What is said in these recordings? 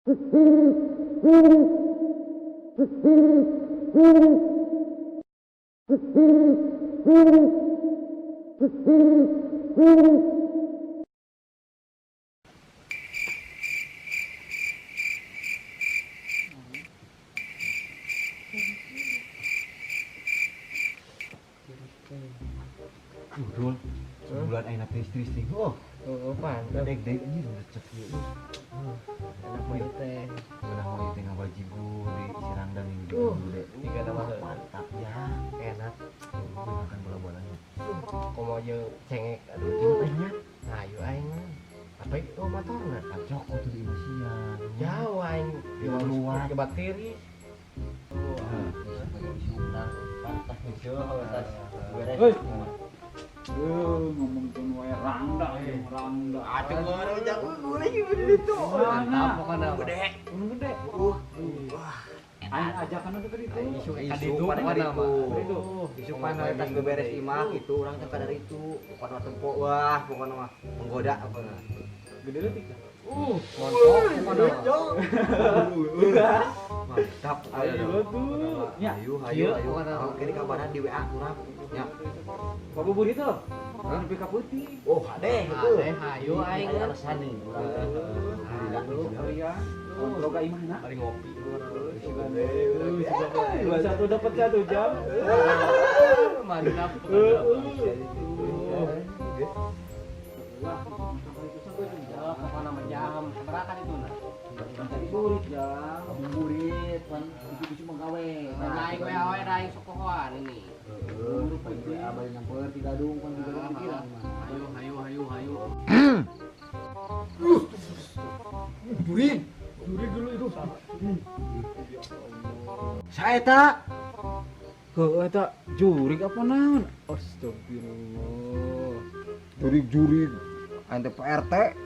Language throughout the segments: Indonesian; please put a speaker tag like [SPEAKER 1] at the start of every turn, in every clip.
[SPEAKER 1] Dul, sebulan enak istri-istri. Oh,
[SPEAKER 2] mantap.
[SPEAKER 1] dek ini udah cek ya.
[SPEAKER 2] Enak banget teh.
[SPEAKER 1] Udah mau di tengah bajigu di Sirandang ini di dek.
[SPEAKER 2] Ini gak ada masalah.
[SPEAKER 1] Mantap ya.
[SPEAKER 2] Enak.
[SPEAKER 1] Makan bola-bolanya.
[SPEAKER 2] Kok mau jeung cengek. Aduh.
[SPEAKER 1] Ini tanya.
[SPEAKER 2] Ayo aing mah. Apa itu motor na?
[SPEAKER 1] Cocok tuh di emosian.
[SPEAKER 2] Jauh aing di luar ke bakteri.
[SPEAKER 1] Sebagai isi undang. Pantas nih. Pantas.
[SPEAKER 3] Beres. Ngomong tuh wae rangda.
[SPEAKER 2] Aduh, baru jago gue lagi itu.
[SPEAKER 3] Mana?
[SPEAKER 2] Pokoknya gede.
[SPEAKER 3] Gunung gede. Aing ajakan itu ke ditu.
[SPEAKER 2] Isu pada
[SPEAKER 3] Itu.
[SPEAKER 2] isu panah tas beberes imah itu orang teh kadar itu pokoknya tempo wah pokoknya mah menggoda pokoknya.
[SPEAKER 3] Gede leutik.
[SPEAKER 2] Mantap pokoknya. Mantap.
[SPEAKER 3] Ayo tuh. Nya.
[SPEAKER 2] Ayo. Oke di kabaran di WA kurang. Ya.
[SPEAKER 3] Babubur itu. Nepi ka putih.
[SPEAKER 2] Oh, ade itu. Ayo aing
[SPEAKER 1] alasan nih.
[SPEAKER 3] Kalian kontrol ka imahna.
[SPEAKER 2] Bari ngopi.
[SPEAKER 3] 21 dapat 1 jam.
[SPEAKER 2] Mantap. Apa nama jam? Seberakan itu nah.
[SPEAKER 3] Tadi burit jam. Burit pan bisu menggawe.
[SPEAKER 2] Naik we daing sokohoan ini.
[SPEAKER 3] Buru pagi abang nyamper di gadung pan di gadung pikiran mah.
[SPEAKER 2] Hayu.
[SPEAKER 3] Burit dulu itu.
[SPEAKER 1] Saeta.
[SPEAKER 3] Heuh eta jurig apa naon? Astagfirullah.
[SPEAKER 1] Jurig. Ante PRT.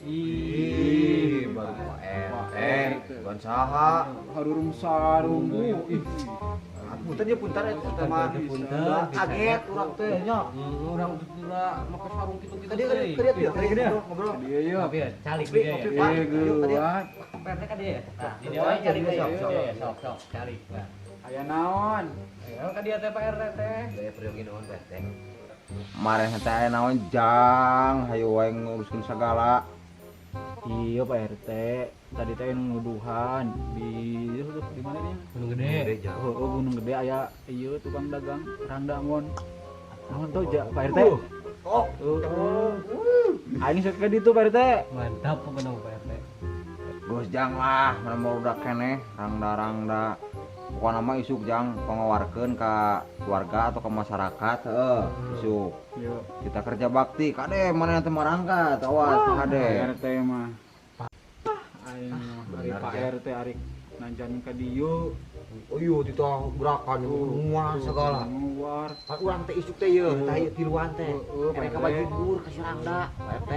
[SPEAKER 3] Ih,
[SPEAKER 1] baru PRT. Bukan saha.
[SPEAKER 3] Harurum sarung.
[SPEAKER 1] Punten ya punten eta mah. Kaget urang teh nya.
[SPEAKER 2] Urang dula make sarung kitu-kitu.
[SPEAKER 1] Tadi ngobrol.
[SPEAKER 3] Iya iya.
[SPEAKER 2] Tapi ya calik dia ya.
[SPEAKER 3] Iya geuat.
[SPEAKER 2] Perne ka dia. Nah, di dia wae calik sok calik.
[SPEAKER 3] Aya naon?
[SPEAKER 2] Ayo ka dia teh Pak RT teh.
[SPEAKER 1] Daya peryogi naon PRT. Mareh teh aya naon jang, hayu wae nguruskeun sagala.
[SPEAKER 3] Iya Pak RT. Tadi teh nuduhan di mana nih?
[SPEAKER 2] Gunung Gede.
[SPEAKER 3] Oh, Gunung Gede aya ieu tukang dagang rangda ngon. Naon tau ja Pak RT?
[SPEAKER 1] Oh.
[SPEAKER 3] Aing sok ka ditu Pak RT.
[SPEAKER 2] Mantap pokoknya Pak RT.
[SPEAKER 1] Geus jang lah, mana udah keneh rangda-rangda. Pokokna mah isuk jang pangawarkeun ka keluarga atau ke masyarakat, isuk.
[SPEAKER 3] Iya.
[SPEAKER 1] Kita kerja bakti, kade mana teh marangkat, awas kade.
[SPEAKER 3] RT mah. Aing hari Pak RT ari nanjan ka dieu.
[SPEAKER 1] Oh iya ditah gerakan semua segala.
[SPEAKER 3] Nguar.
[SPEAKER 1] Urang teh isuk teh yeuh, tah ieu tiluan teh.
[SPEAKER 3] Pak
[SPEAKER 1] Mereka
[SPEAKER 3] RT.
[SPEAKER 1] baju bur ka Sirangda, Pak RT.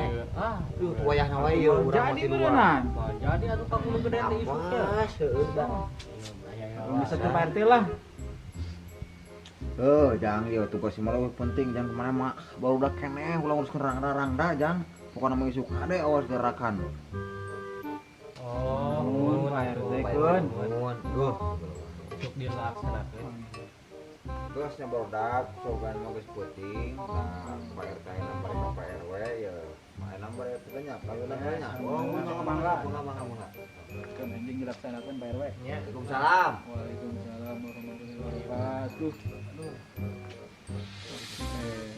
[SPEAKER 1] Tuh wayahna wae yeuh urang mah
[SPEAKER 3] Jadi
[SPEAKER 1] tiluan.
[SPEAKER 3] beneran.
[SPEAKER 2] Jadi atuh ka Gunung Gede teh isuk teh.
[SPEAKER 1] Awas, heuh dah.
[SPEAKER 3] Bisa ke Pak RT lah.
[SPEAKER 1] Jang ieu tugas mah leuwih penting jang kemana mah baru udah keneh ulah nguruskeun rangda jang. Pokona mah isuk kade awas gerakan.
[SPEAKER 3] Mun Pak RT keun.
[SPEAKER 1] Duh.
[SPEAKER 2] Isuk dilaksanakeun.
[SPEAKER 1] Terus nya barudak sogan mah geus peuting. Nah, Pak RT nomor Pak RW ya. Mah nomor RT nya kalau namanya. Oh, mangga.
[SPEAKER 3] Kan anjing dilaksanakeun Pak RW.
[SPEAKER 2] Nya.
[SPEAKER 1] Waalaikumsalam.
[SPEAKER 3] Waalaikumsalam warahmatullahi wabarakatuh.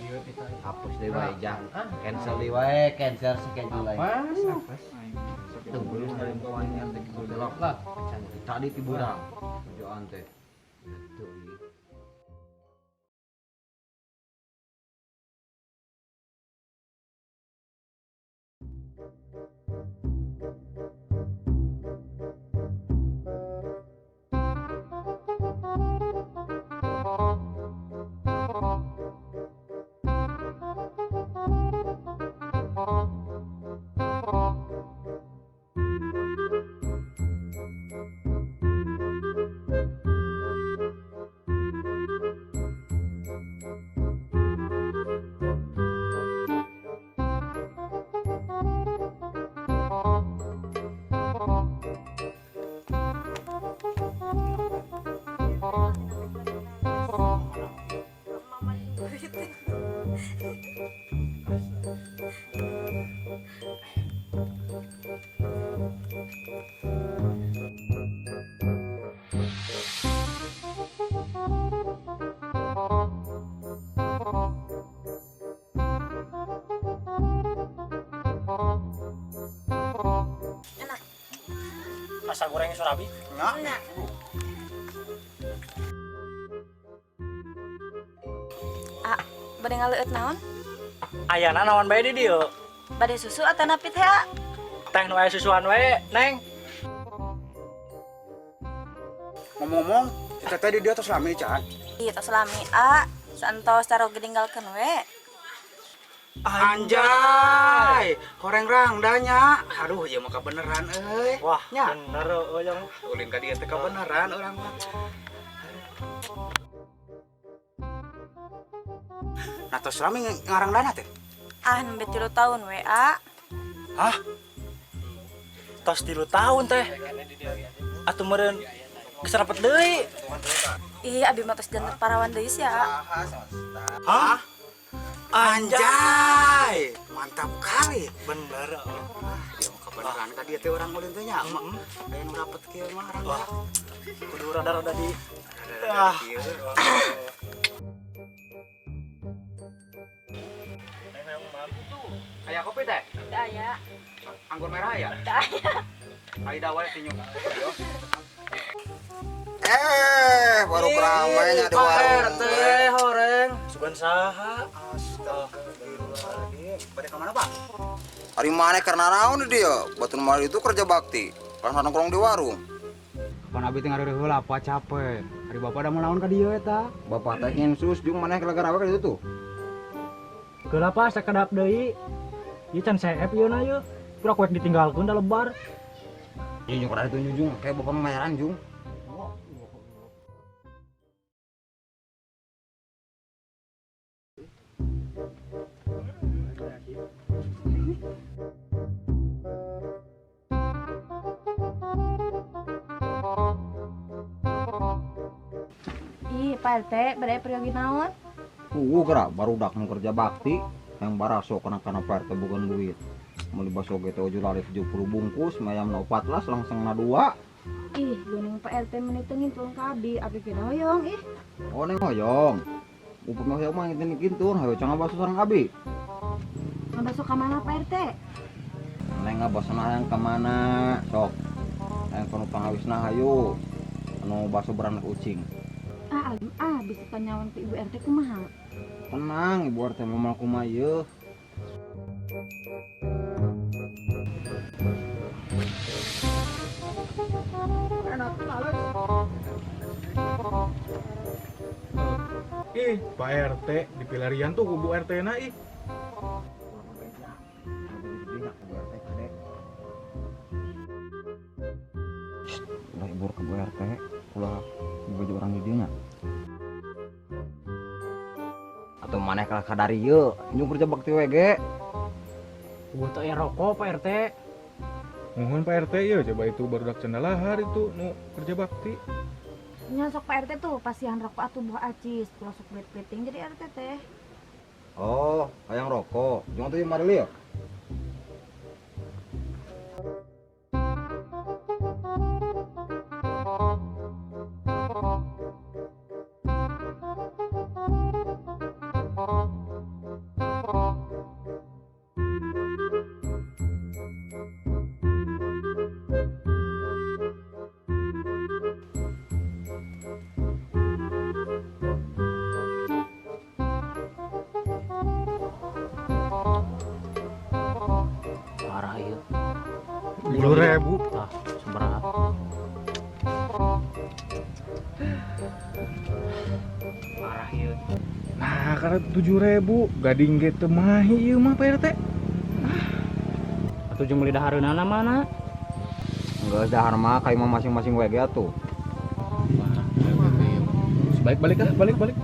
[SPEAKER 2] Ieu kita.
[SPEAKER 1] Hapus deui wae jang. Cancel deui wae, cancel schedule aing.
[SPEAKER 2] Pas.
[SPEAKER 1] Tuh belum ada poinnya teh kudu lah. Tadi tiburang. Kerjaan teh. Tuh.
[SPEAKER 3] nasa goreng surabi.
[SPEAKER 4] Nya.
[SPEAKER 5] Ah, bade ngaleueut naon?
[SPEAKER 3] Ayana naon bae di dieu?
[SPEAKER 5] Bade susu atau napi teh, ah?
[SPEAKER 3] Teh nu aya susuan we, Neng.
[SPEAKER 4] Ngomong-ngomong, kita tadi dia tos lami Chan.
[SPEAKER 5] Ieu tos lami, ah. Santos taro gedinggalkeun we.
[SPEAKER 4] Anjay, horeng rangdanya. Aduh, ya mah beneran euy.
[SPEAKER 3] Wah,
[SPEAKER 4] nya.
[SPEAKER 3] bener yang.
[SPEAKER 4] Ulin ka dieu teh beneran urang mah. Nah, tos lami ngarang dana teh.
[SPEAKER 5] Ah, nembe 3 tahun we, ah.
[SPEAKER 4] Hah?
[SPEAKER 3] Tos 3 tahun teh. Atuh meureun keserapet deui.
[SPEAKER 5] Ih, abi mah tos jantet parawan deui sia.
[SPEAKER 4] Hah? Anjay, mantap kali.
[SPEAKER 3] Bener.
[SPEAKER 4] Ya mah beneran ka dieu teh urang ulin teh nya. Aya nu dapet kieu mah urang mah.
[SPEAKER 3] Kudu rada-rada di
[SPEAKER 4] Aya kopi teh?
[SPEAKER 5] Da ya.
[SPEAKER 4] Anggur merah ya?
[SPEAKER 5] Da ya.
[SPEAKER 4] Aida wae senyum.
[SPEAKER 1] Baru beramainya di warung.
[SPEAKER 3] horeng. Sugan saha?
[SPEAKER 4] Astagfirullahaladzim. Bade ka mana, Pak?
[SPEAKER 1] Hari mana karena naon dia? Batu mari itu kerja bakti. Kan nongkrong di warung.
[SPEAKER 4] Pan abi teh ngareureuh heula apa capek. Hari bapak da mau naon ka dieu eta?
[SPEAKER 1] Bapak teh nginsus jeung maneh gara-gara apa itu tuh?
[SPEAKER 3] Geula pas sakedap deui. Ieu can CF ieu na ieu. Pura kuek ditinggalkeun da lebar.
[SPEAKER 1] Iya jeung kada itu nyujung kayak bapak mayaran jung.
[SPEAKER 5] Ih, Pak RT, bade pergi naon?
[SPEAKER 1] Gerak barudak nu kerja bakti yang baraso kana Pak RT bukan duit. Meuli baso ge teh ojo lari 70 bungkus, mayamna 14 langsung na 2.
[SPEAKER 5] Ih, geuning Pak RT meuni teu ngintun ka abi kena hoyong ih.
[SPEAKER 1] Oh neng hoyong. Upama hoyong mah ngintun kintun, hayo cangan baso sareng abi.
[SPEAKER 5] Ngabaso ka mana Pak RT?
[SPEAKER 1] Neng ngabasana hayang ka mana? Sok. Hayang kono pangawisna hayu. Anu baso beranak ucing.
[SPEAKER 5] Ah, alim ah bisa tanyawan ke Ibu RT kumaha?
[SPEAKER 1] Tenang, Ibu RT mah kumaha yeuh.
[SPEAKER 6] Ih, Pak RT di pilarian tuh kubu RT na ih.
[SPEAKER 1] Udah ibur ke Bu RT, ulah baju orang di dieu nya. Atau maneh kalah kadari yeuh, nyung kerja bakti we ge.
[SPEAKER 3] Kudu teu aya rokok Pak RT.
[SPEAKER 6] Mohon Pak RT ya, coba itu barudak cenalahar itu nu kerja bakti.
[SPEAKER 5] Nya sok Pak RT tuh pasihan rokok atuh buah acis, kula sok blet-bleting jadi RT teh.
[SPEAKER 1] Oh, hayang rokok. Jeung atuh mari lieu.
[SPEAKER 3] Parah ieu.
[SPEAKER 6] 10.000.
[SPEAKER 3] Tah, sabaraha? Parah ieu.
[SPEAKER 6] Nah, karena 7.000 gading ge teu mahi ieu mah Pak RT.
[SPEAKER 3] Atuh jeung meuli dahareunana mana?
[SPEAKER 1] Enggak dahar mah ka imah masing-masing we ge atuh.
[SPEAKER 6] Balik balik ah, balik balik.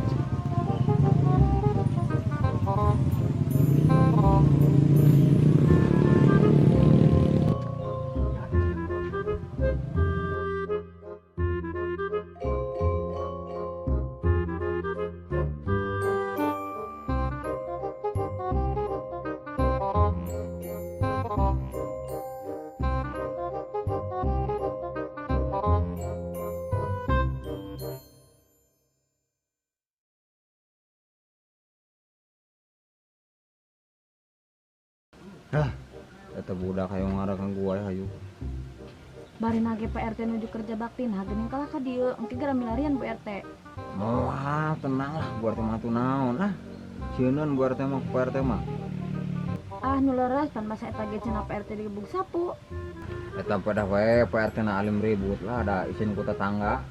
[SPEAKER 1] Eta budak hayang ngarakan gua hayu.
[SPEAKER 5] Bari nage Pak RT nuju kerja bakti nah geuning kalah ka dieu engke gara milarian Bu RT.
[SPEAKER 1] Moal tenang lah Bu RT mah tuh naon lah. Sieun Bu RT mah ku Pak RT mah.
[SPEAKER 5] Ah nu leres pan masa eta ge cenah Pak RT digebug sapu.
[SPEAKER 1] Eta pada we Pak RT na alim ribut lah ada izin ku tetangga.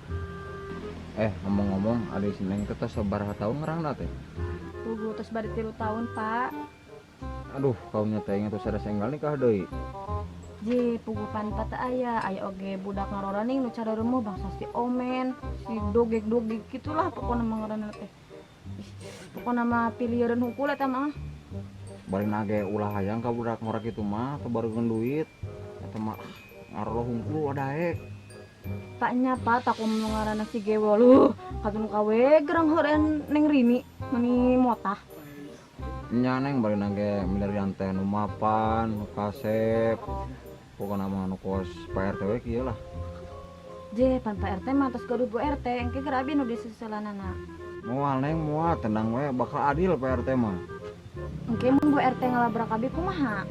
[SPEAKER 1] Ngomong-ngomong ada izin neng teh sabaraha tahun ngarangna teh.
[SPEAKER 5] Pugu tos bari 3 tahun Pak.
[SPEAKER 1] Aduh kaumnya teh tos ada senggal nikah deui.
[SPEAKER 5] Ji pugu pan pata aya oge budak ngaroraning nu cara remuh bangsa si omen, si dogeg-dogeg gitulah pokona mah ngaranna teh. Pokona mah piliereun hungkul eta mah.
[SPEAKER 1] Bari nage ulah hayang ka budak ngora kitu mah teu barugeun duit. Eta mah ngarolah hungkul wadaek.
[SPEAKER 5] Paknya Pak taku ngaranna si Gewo lu katun kawe gerang heureun Neng Rini meni motah.
[SPEAKER 1] Nya neng bari nage milarian teh nu mapan, nu kasep. Pokona mah nu kos Pak RT we kieu lah.
[SPEAKER 5] Je pan Pak RT mah tos gaduh Bu RT engke gara abi nu disusulanana.
[SPEAKER 1] Moal neng moal tenang we bakal adil Pak RT mah.
[SPEAKER 5] Engke mun Bu RT ngalabrak abi kumaha?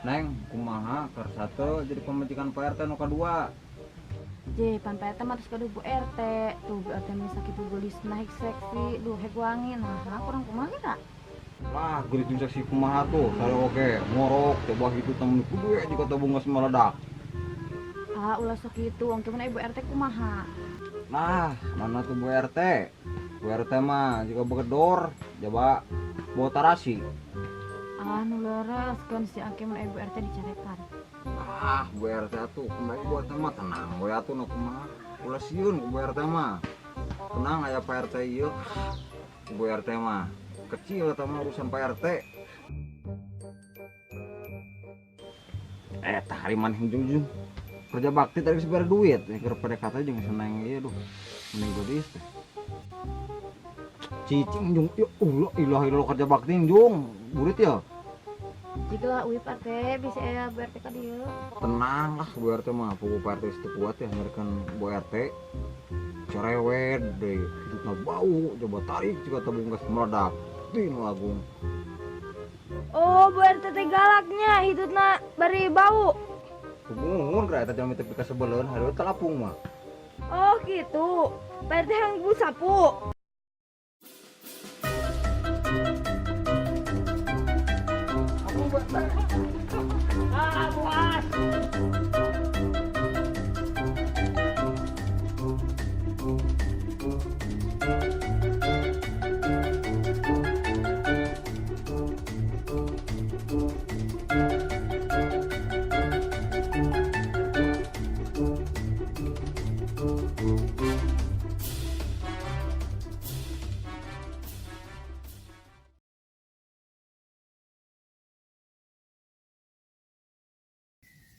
[SPEAKER 1] Neng, kumaha keur satu jadi pemajikan Pak RT nu kadua.
[SPEAKER 5] Je pan Pak RT mah tos gaduh Bu RT. Tuh Bu RT mah sakitu geulis naik seksi, duh heg wangi. Nah, kurang kumaha geura?
[SPEAKER 1] Lah, geulis nu seksi kumaha tuh? Sare oge ngorok coba gitu temen kudu ya jika tabung geus meledak.
[SPEAKER 5] Ah, ulah sakitu, engke mun Ibu RT kumaha?
[SPEAKER 1] Nah, mana tuh Bu RT? Bu RT mah jika begedor, coba bawa tarasi.
[SPEAKER 5] Ah, nu leres kan si engke mun Ibu RT dicarekan.
[SPEAKER 1] Ah, Bu RT atuh, kumaha Bu RT mah tenang we atuh nu kumaha. Ulah sieun Bu RT mah. Tenang aya Pak RT ieu. Bu RT mah kecil eta mah urusan Pak RT. Tah hari maneh jeung kerja bakti tadi sebar duit, keur PDKT jeung seneng ieu duh. Mending geus teh. Cicing jeung ya Allah ilah kerja bakti jeung burit ya.
[SPEAKER 5] Jika uwi Pak RT bisa aya Bu RT ka dieu.
[SPEAKER 1] Tenang lah Bu RT mah, pugu Pak RT teu kuat ya ngarekan Bu RT. Cerewet deui, hidupna bau, coba tarik juga tabung gas meledak. Tinu agung.
[SPEAKER 5] Oh, Bu RT teh galaknya, hidupna bari bau.
[SPEAKER 1] Kumungun kira eta jalmi teh pika sebeleun, hareut telapung mah.
[SPEAKER 5] Oh, gitu. Pak RT yang ibu sapu.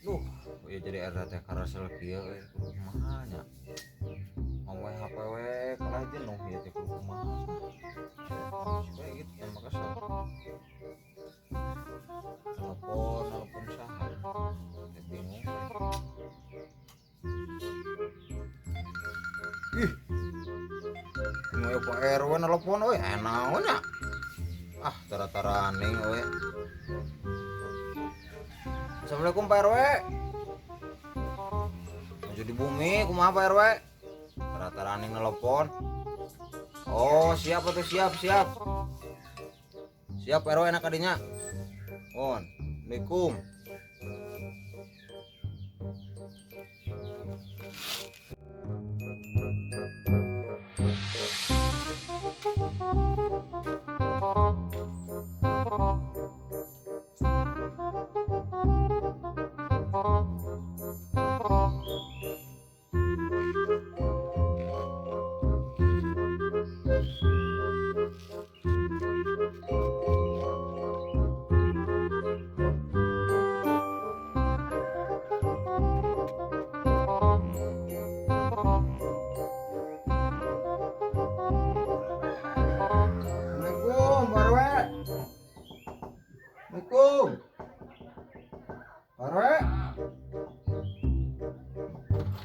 [SPEAKER 1] Duh, ya jadi RT karasel kieu kumaha nya. Ngomong HP we kalah jenuh ieu teh kumaha. Supaya gitu kan makasih. Telepon saha. Bingung. Ih. Mau Pak RW nelpon we naon nya. Ah, tara-tara aneh we. Assalamualaikum Pak RW. Maju di bumi, kumaha Pak RW? Tara-tara ning nelpon. Oh, siap atuh siap. Siap RW enak kadinya. On. Assalamualaikum.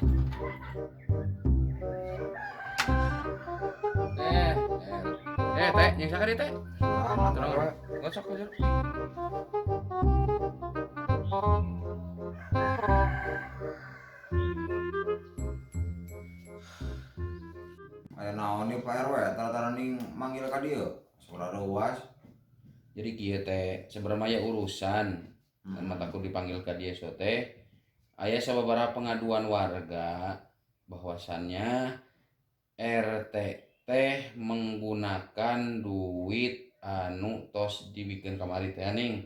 [SPEAKER 7] Teh, yang sakit teh.
[SPEAKER 1] Nah,
[SPEAKER 7] Tenang,
[SPEAKER 1] we.
[SPEAKER 7] ngocok aja.
[SPEAKER 1] Aya naon nih Pak RW, tara-tara ning manggil ka dieu. Saudara uas.
[SPEAKER 7] Jadi kieu teh sebenarnya aya urusan. Dan mataku dipanggil ka dia so teh. Aya sababaraha pengaduan warga bahwasannya RT teh menggunakan duit anu tos dibikin kamari teh ning.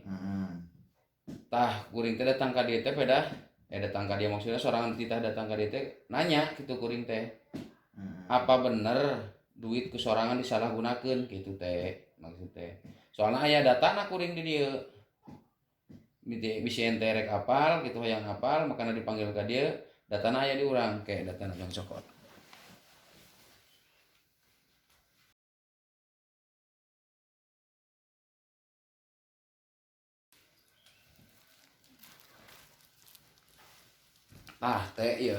[SPEAKER 7] Tah kuring teh datang ka dieu teh pada datang ka dia maksudnya sorangan titah datang ka dieu teh nanya kitu kuring teh. Apa bener duit ku sorangan disalahgunakeun gitu teh maksud teh. Soalnya aya datana kuring di dieu. Bisa ente rek apal gitu hayang apal makanya dipanggil ka dieu datana aya di urang kayak datana Bang Sokot. Teh ieu.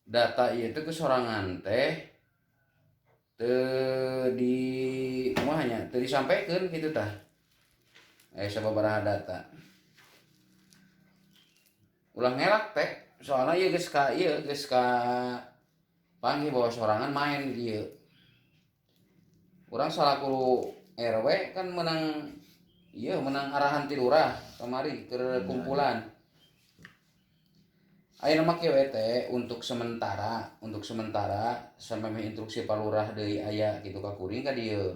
[SPEAKER 7] Data ieu teh kesorangan teh teu di kumaha nya teu disampaikeun kitu tah. Sababaraha data. Ulah ngelak teh soalna ieu geus ka panggih bahwa sorangan main di dieu. Urang salaku RW kan menang arahan ti lurah kamari keur kumpulan. Ayeuna mah kieu teh untuk sementara sampai instruksi Pak Lurah deui aya kitu ka kuring ka dieu.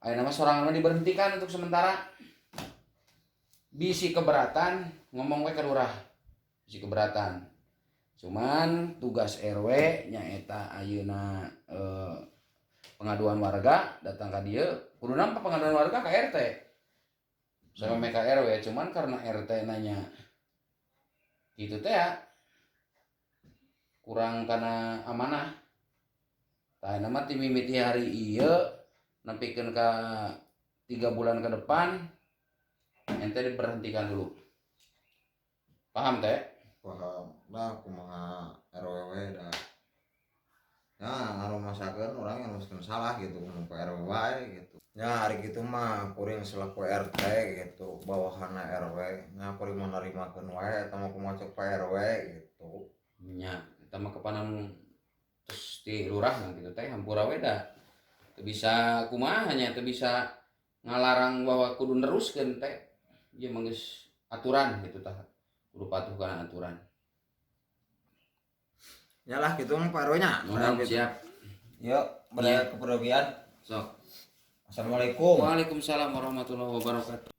[SPEAKER 7] Ayeuna mah sorangan mah diberhentikan untuk sementara. Bisi keberatan ngomong we ka lurah. Bisi keberatan. Cuman tugas RW nyaeta ayeuna pengaduan warga datang ka dieu. Kudu nampak pengaduan warga ka RT. Sampai ka RW cuman karena RT nanya gitu teh ya kurang kana amanah. Tah nama ti mimiti hari ieu nempikeun ka 3 bulan ke depan ente diberhentikan dulu. Paham teh?
[SPEAKER 1] Paham. Lah kumaha RW dah. Ya ngarumasakeun urang yang geus salah gitu mun RW wae gitu. Ya hari gitu mah kuring selaku RT gitu bawahanna RW nya kuring menarimakeun wae eta mah kumaha cek Pak RW gitu.
[SPEAKER 7] Nya eta mah kepanan terus ti lurah gitu teh hampura we da. Teu bisa kumaha nya teu bisa ngalarang bahwa kudu neruskeun teh. Ieu mah geus aturan gitu tah. Kudu patuh kana aturan.
[SPEAKER 1] Nyalah gitu mah Pak RW nya.
[SPEAKER 7] Siap.
[SPEAKER 1] Yuk, beraya keperogian.
[SPEAKER 7] Sok.
[SPEAKER 1] Assalamualaikum.
[SPEAKER 7] Waalaikumsalam warahmatullahi wabarakatuh.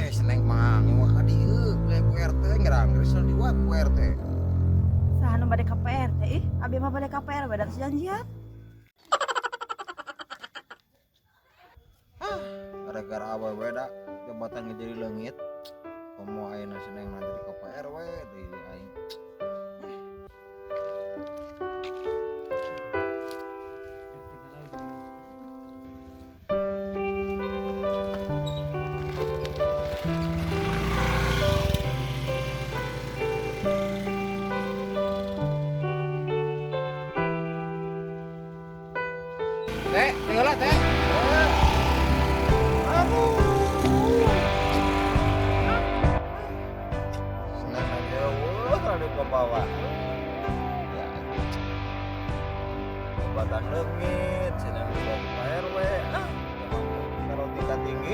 [SPEAKER 1] Seneng mah ngewah ka dieu beli ku RT ngerang risel diwat ku RT.
[SPEAKER 5] Saha nu bade ka PRT ih, abi mah bade ka PRW da janjian.
[SPEAKER 1] Gara-gara awewe da jabatan jadi leungit. Komo ayeuna seneng nanti di ka RW deui aing.
[SPEAKER 7] Teh, tinggal teh.
[SPEAKER 1] Seneng aja ada ke bawah. Ya. Jabatan leungit seneng di ka RW. Emang kalau tingkat tinggi